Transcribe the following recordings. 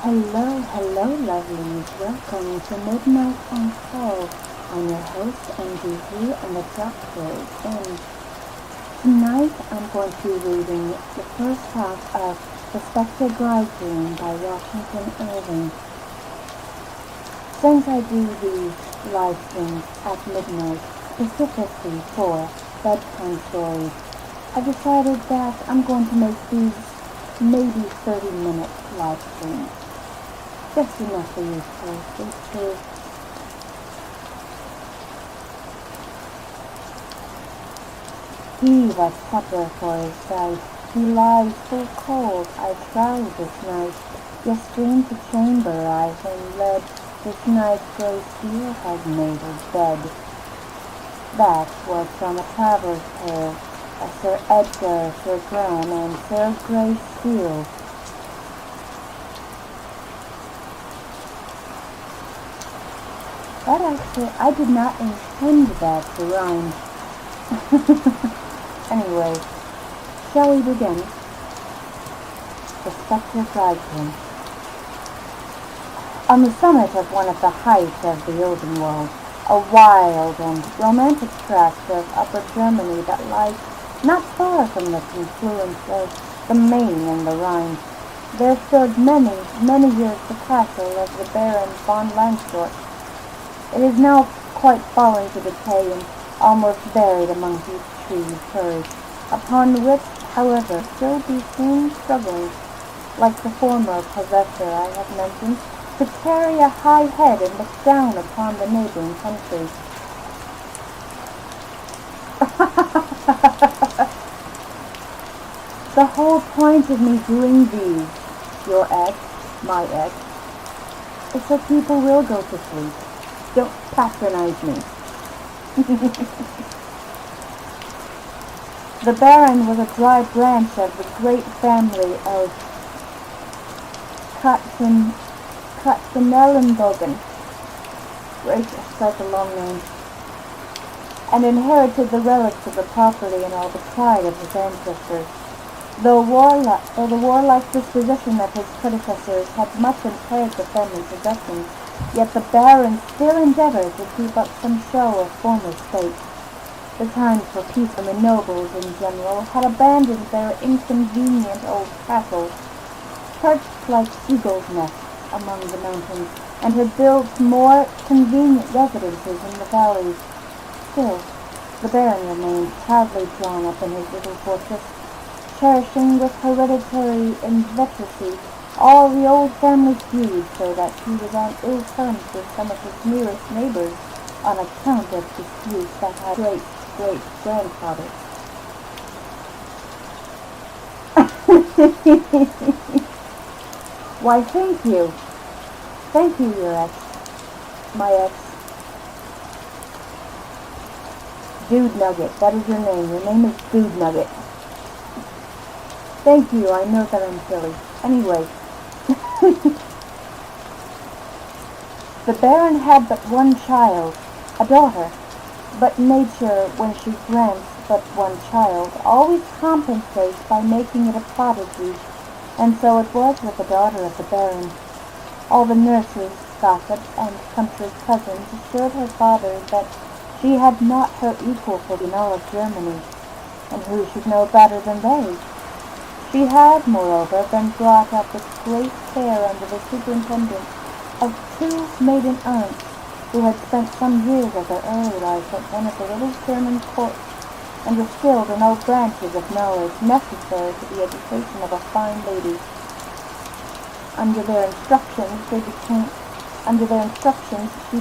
Hello, hello, lovelies. Welcome to Midnight on Call. I'm your host, MDV, and the Doctor is in. Tonight, I'm going to be reading the first half of The Spectre, Bridegroom by Washington Irving. Since I do these live streams at midnight, specifically for bedtime stories, I decided that I'm going to make these maybe 30-minute live streams. Just enough for you to sleep through. He was supper for his sight. He lies so cold, I trowed this night. Yes, stream to chamber I him led. This night grey steel had made his bed. That was from a traveller's tale, a Sir Edgar, Sir Gran, and Sir Grey Steel. But actually, I did not intend that to rhyme. Anyway, shall we begin? The Spectre, Bridegroom. On the summit of one of the heights of the Odenwald, a wild and romantic tract of Upper Germany that lies not far from the confluence of the Main and the Rhine, there stood many, many years the castle of the Baron von Langsdorff. It is now quite fallen to decay and almost buried among deep trees, firs, upon which, however, still be seen struggling, like the former possessor I have mentioned, to carry a high head and look down upon the neighboring country. The whole point of me doing these, your ex, my ex, is so people will go to sleep. Don't patronize me. The Baron was a dry branch of the great family of Katzenellenbogen. Gracious, such a long name. And inherited the relics of the property and all the pride of his ancestors. Though the warlike disposition of his predecessors had much impaired the family possessions, yet the Baron still endeavored to keep up some show of former state. The times were peaceful, and the nobles in general had abandoned their inconvenient old castles, perched like eagles' nests among the mountains, and had built more convenient residences in the valleys. Still, the Baron remained proudly drawn up in his little fortress, cherishing with hereditary inveteracy all the old family feuds, so that he was on ill terms with some of his nearest neighbors on account of disputes that had great-great-grandfather. Why, thank you. Thank you, your ex. My ex. Dude Nugget, that is your name. Your name is Dude Nugget. Thank you, I know that I'm silly. Anyway, the Baron had but one child, a daughter, but nature, when she grants but one child, always compensates by making it a prodigy, and so it was with the daughter of the Baron. All the nurses, gossips, and country cousins assured her father that she had not her equal for in all of Germany, and who should know better than they? She had, moreover, been brought up with great care under the superintendence of two maiden aunts, who had spent some years of their early life at one of the little German courts, and were skilled in all branches of knowledge necessary to the education of a fine lady. Under their instructions, she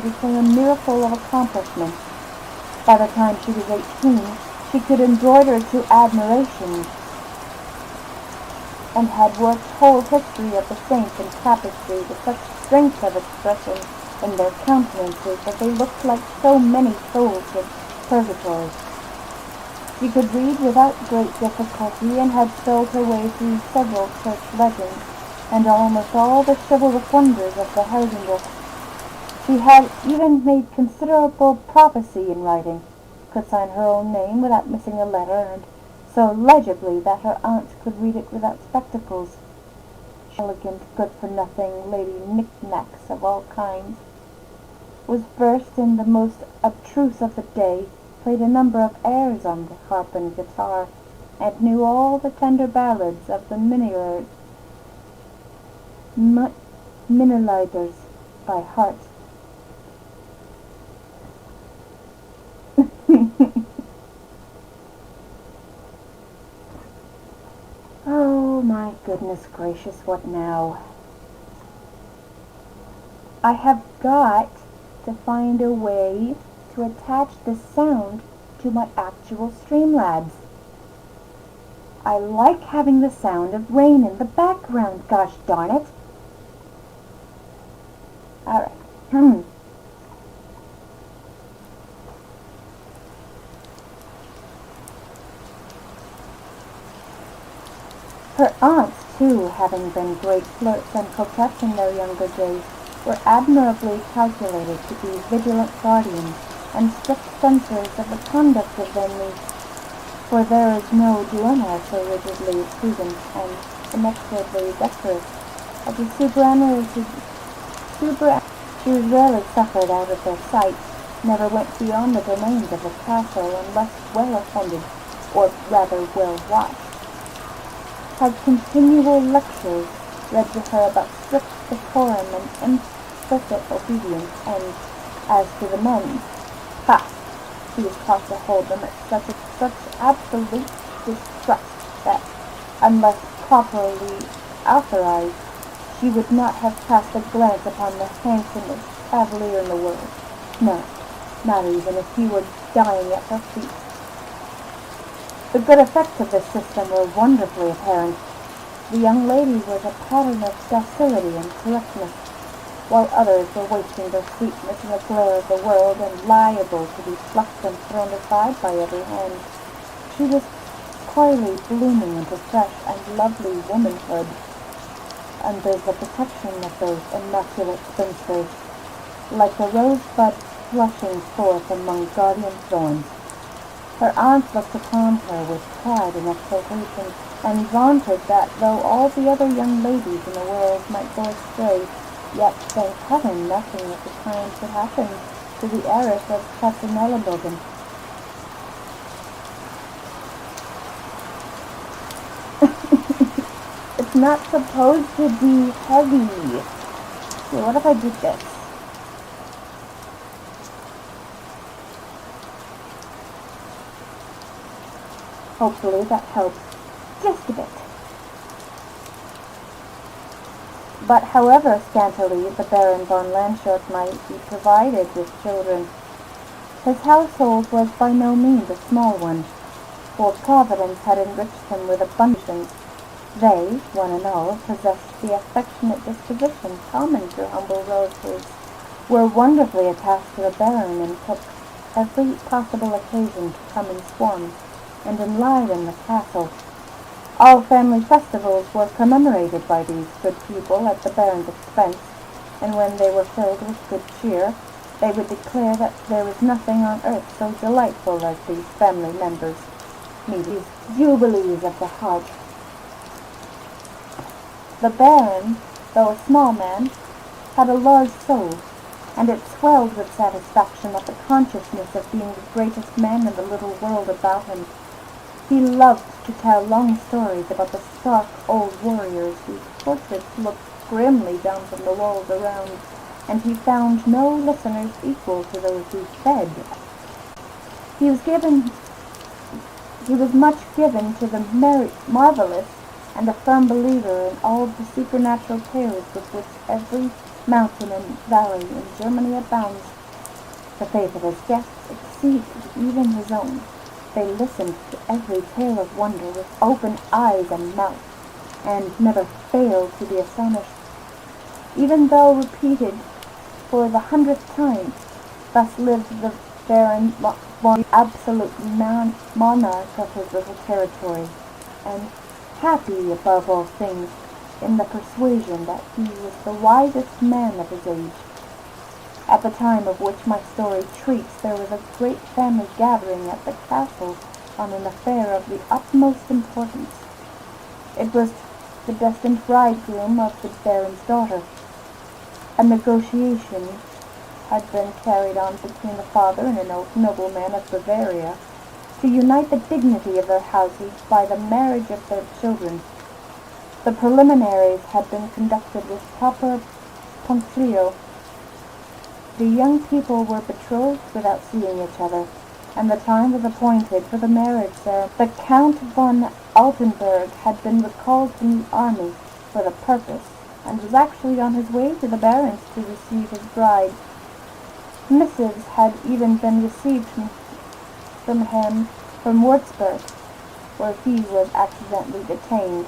became a miracle of accomplishment. By the time she was 18, she could embroider to admiration, and had worked whole history of the saints in tapestry with such strength of expression in their countenances that they looked like so many souls of purgatory. She could read without great difficulty, and had spelled her way through several church legends, and almost all the chivalrous wonders of the Heldenbuch. She had even made considerable prophecy in writing, could sign her own name without missing a letter, and so legibly that her aunt could read it without spectacles. elegant, good-for-nothing lady knick-knacks of all kinds, was versed in the most abstruse of the day, played a number of airs on the harp and guitar, and knew all the tender ballads of the Minnelieders by heart. Oh my goodness gracious, what now? I have got to find a way to attach the sound to my actual Streamlabs. I like having the sound of rain in the background, gosh darn it. Alright. Her aunts, too, having been great flirts and coquettes in their younger days, were admirably calculated to be vigilant guardians and strict censors of the conduct of their niece, for there is no duenna so rigidly prudent and inexorably decorous as a superannuated. She was rarely suffered out of their sight, never went beyond the domains of the castle unless well attended, or rather well watched, had continual lectures read to her about strict decorum and implicit obedience, and as to the men, she was taught to hold them at such absolute distrust that, unless properly authorized, she would not have cast a glance upon the handsomest cavalier in the world. No, not even if he were dying at her feet. The good effects of this system were wonderfully apparent. The young lady was a pattern of docility and correctness, while others were wasting their sweetness in the glare of the world and liable to be plucked and thrown aside by every hand. She was coyly blooming into fresh and lovely womanhood under the protection of those immaculate spinsters, like a rosebud blushing forth among guardian thorns. Her aunts looked upon her with pride and exultation, and vaunted that though all the other young ladies in the world might go astray, yet, thank heaven, nothing of the kind should happen to the heiress of Castelnaubogen. It's not supposed to be heavy. Okay, what if I did this? Hopefully that helps just a bit. But however scantily the Baron von Landshut might be provided with children, his household was by no means a small one, for Providence had enriched him with abundance. They, one and all, possessed the affectionate disposition common to humble relatives, were wonderfully attached to the Baron, and took every possible occasion to come in swarms and enliven the castle. All family festivals were commemorated by these good people at the Baron's expense, and when they were filled with good cheer, they would declare that there was nothing on earth so delightful as these family members, these jubilees of the heart. The Baron, though a small man, had a large soul, and it swelled with satisfaction at the consciousness of being the greatest man in the little world about him. He loved to tell long stories about the stark old warriors whose portraits looked grimly down from the walls around, and he found no listeners equal to those who fed. He was much given to the marvelous, and a firm believer in all the supernatural tales with which every mountain and valley in Germany abounds. The faith of his guests exceeded even his own. They listened to every tale of wonder with open eyes and mouth, and never failed to be astonished, even though repeated for the 100th time. Thus lived the Baron, absolute monarch of his little territory, and happy above all things in the persuasion that he was the wisest man of his age. At the time of which my story treats, there was a great family gathering at the castle on an affair of the utmost importance. It was the destined bridegroom of the baron's daughter. A negotiation had been carried on between the father and a nobleman of Bavaria to unite the dignity of their houses by the marriage of their children. The preliminaries had been conducted with proper punctilio. The young people were betrothed without seeing each other, and the time was appointed for the marriage ceremony. The Count von Altenburg had been recalled from the army for the purpose, and was actually on his way to the Baron's to receive his bride. Missives had even been received from him from Würzburg, where he was accidentally detained,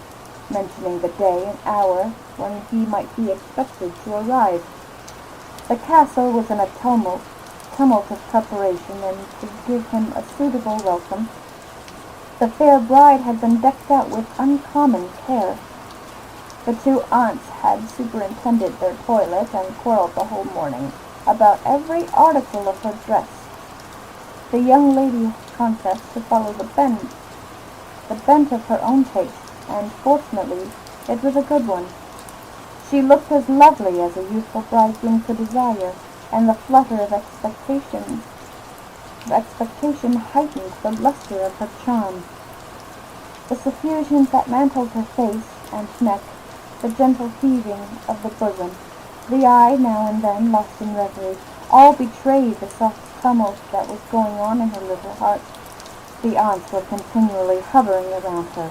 mentioning the day and hour when he might be expected to arrive. The castle was in a tumult of preparation, and to give him a suitable welcome, the fair bride had been decked out with uncommon care. The two aunts had superintended their toilet and quarreled the whole morning about every article of her dress. The young lady confessed to follow the bent of her own taste, and fortunately it was a good one. She looked as lovely as a youthful bridegroom could desire, and the flutter of expectation heightened the luster of her charm. The suffusions that mantled her face and neck, the gentle heaving of the bosom, the eye now and then lost in reverie, all betrayed the soft tumult that was going on in her little heart. The aunts were continually hovering around her,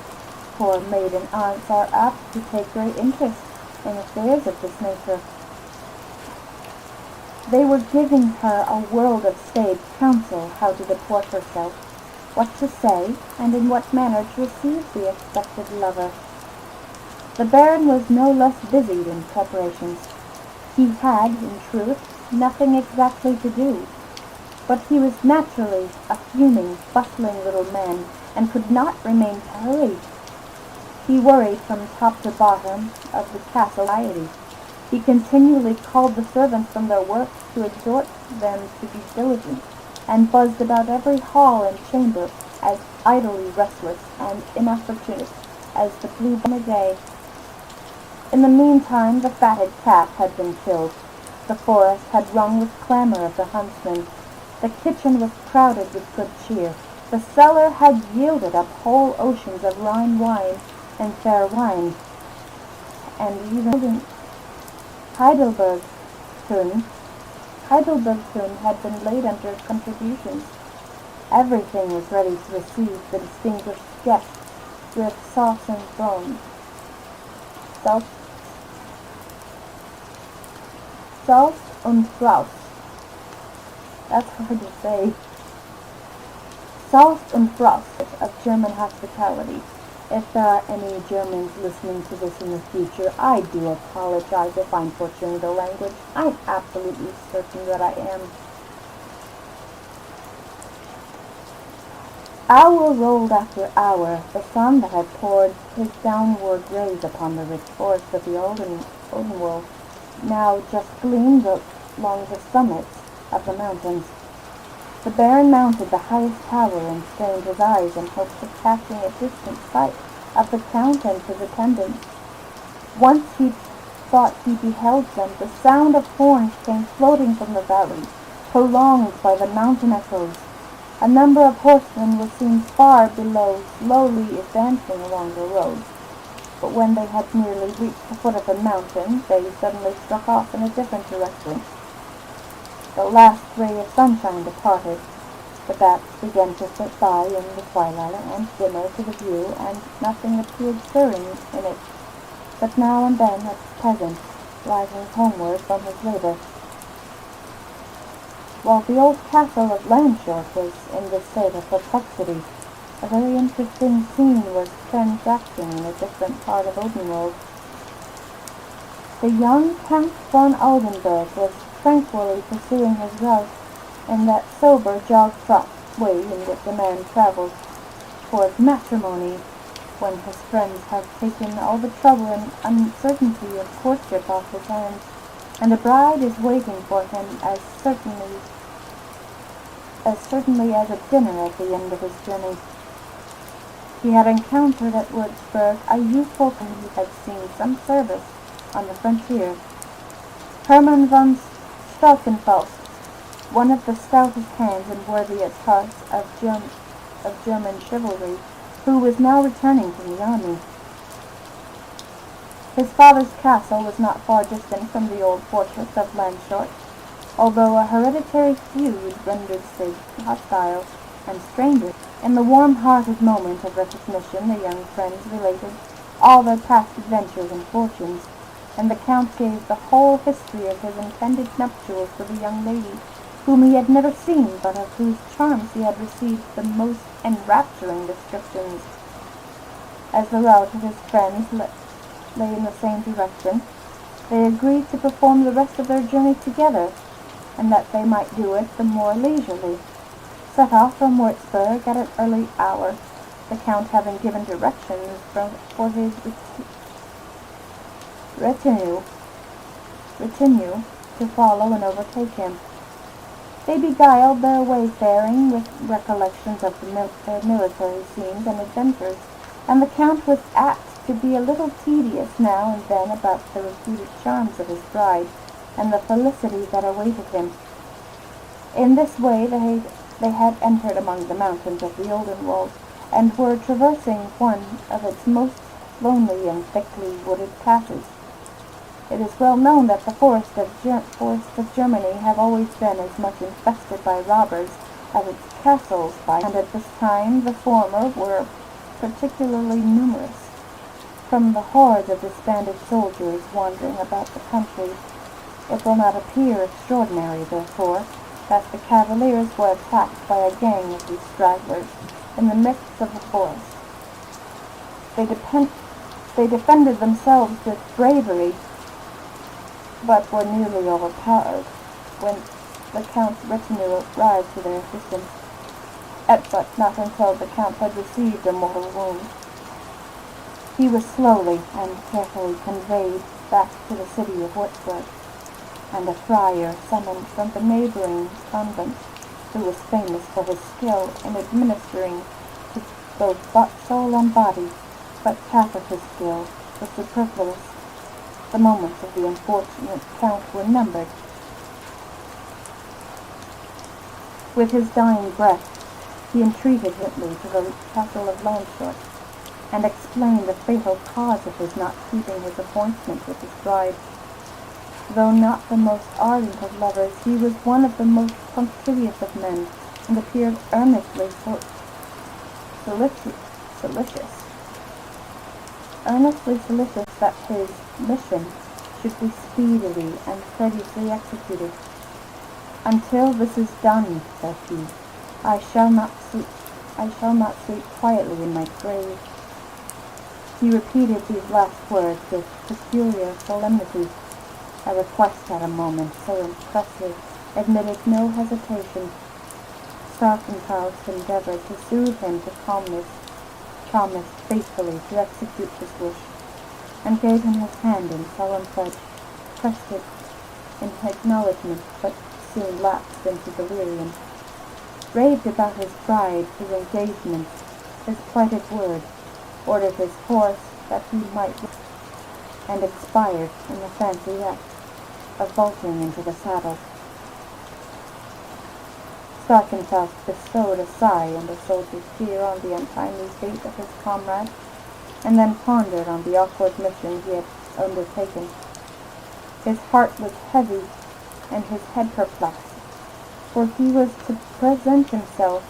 for maiden aunts are apt to take great interest in affairs of this nature. They were giving her a world of staid counsel how to deport herself, what to say, and in what manner to receive the expected lover. The Baron was no less busied in preparations. He had, in truth, nothing exactly to do, but he was naturally a fuming, bustling little man, and could not remain hurried. He worried from top to bottom of the castle society. He continually called the servants from their work to exhort them to be diligent, and buzzed about every hall and chamber as idly restless and inopportune as the blue in a day. In the meantime the fatted calf had been killed. The forest had rung with clamor of the huntsmen. The kitchen was crowded with good cheer. The cellar had yielded up whole oceans of Rhine wine and fair wine, and even Heidelbergtun had been laid under contributions. Everything was ready to receive the distinguished guests with sauce and thrones. Salz und Braus. That's hard to say. Salz und Braus of German hospitality. If there are any Germans listening to this in the future, I do apologize if I'm butchering the language. I'm absolutely certain that I am. Hour rolled after hour. The sun that had poured his downward rays upon the rich forest of the Odenwald now just gleamed along the summits of the mountains. The Baron mounted the highest tower and strained his eyes in hopes of catching a distant sight of the Count and his attendants. Once he thought he beheld them, the sound of horns came floating from the valley, prolonged by the mountain echoes. A number of horsemen were seen far below, slowly advancing along the road. But when they had nearly reached the foot of the mountain, they suddenly struck off in a different direction. The last ray of sunshine departed. The bats began to flit by in the twilight and dimmer to the view, and nothing appeared stirring in it, but now and then a peasant rising homeward from his labor. While the old castle of Landshort was in this state of perplexity, a very interesting scene was transacting in a different part of Odenwald. The young Count von Oldenburg was tranquilly pursuing his route in that sober, jog-trot way in which a man travels towards matrimony when his friends have taken all the trouble and uncertainty of courtship off his hands, and a bride is waiting for him as certainly as a dinner at the end of his journey. He had encountered at Würzburg a youthful man who had seen some service on the frontier, Hermann von Stalkenfels, one of the stoutest hands and worthiest hearts of German chivalry, who was now returning from the army. His father's castle was not far distant from the old fortress of Landshut, although a hereditary feud rendered Sig hostile and stranger. In the warm-hearted moment of recognition, the young friends related all their past adventures and fortunes, and the Count gave the whole history of his intended nuptials to the young lady, whom he had never seen, but of whose charms he had received the most enrapturing descriptions. As the route of his friends lay in the same direction, they agreed to perform the rest of their journey together, and that they might do it the more leisurely. Set off from Würzburg at an early hour, the Count having given directions for his retinue to follow and overtake him. They beguiled their wayfaring with recollections of their military scenes and adventures, and the Count was apt to be a little tedious now and then about the reputed charms of his bride, and the felicity that awaited him. In this way they had entered among the mountains of the Oldenwald, and were traversing one of its most lonely and thickly wooded passes. It is well known that the forests of Germany have always been as much infested by robbers as its castles and at this time the former were particularly numerous. From the hordes of disbanded soldiers wandering about the country, it will not appear extraordinary, therefore, that the cavaliers were attacked by a gang of these stragglers in the midst of the forest. They defended themselves with bravery, but were nearly overpowered when the Count's retinue arrived to their assistance, but not until the Count had received a mortal wound. He was slowly and carefully conveyed back to the city of Würzburg, and a friar summoned from the neighboring convent, who was famous for his skill in administering to both soul and body, but half of his skill was superfluous. The moments of the unfortunate Count were numbered. With his dying breath, he entreated Hitler to the castle of Landshut, and explained the fatal cause of his not keeping his appointment with his bride. Though not the most ardent of lovers, he was one of the most punctilious of men, and appeared earnestly solicitous that his mission should be speedily and courteously executed. "Until this is done," said he, I shall not sleep quietly in my grave." He repeated these last words with peculiar solemnity. A request at a moment so impressive admitted no hesitation. Starkenthal endeavored to soothe him to calmness, promised faithfully to execute his wish, and gave him his hand in solemn pledge, pressed it in acknowledgment, but soon lapsed into delirium, raved about his bride, his engagements, his plighted word, ordered his horse that he might, and expired in the fancy act of vaulting into the saddle. Starkenfeld bestowed a sigh and a soldier's tear on the untimely fate of his comrade, and then pondered on the awkward mission he had undertaken. His heart was heavy and his head perplexed, for he was to present himself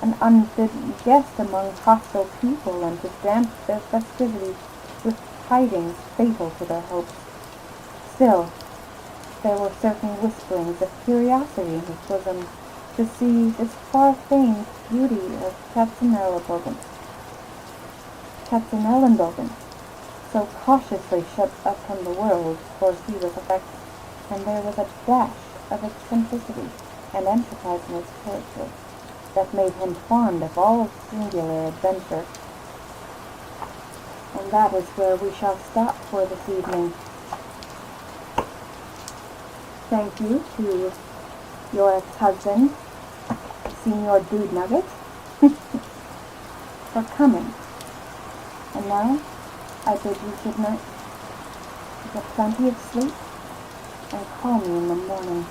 an unbidden guest among hostile people, and to damp their festivities with tidings fatal to their hopes. Still, there were certain whisperings of curiosity in his bosom to see this far-famed beauty of Katzenelnbogen, so cautiously shut up from the world, for he was affected, and there was a dash of eccentricity and enterprise in his character that made him fond of all singular adventure. And that is where we shall stop for this evening. Thank you to your ex-husband, Senior Dude Nugget. for coming. And now I bid you good night. Get plenty of sleep, and call me in the morning.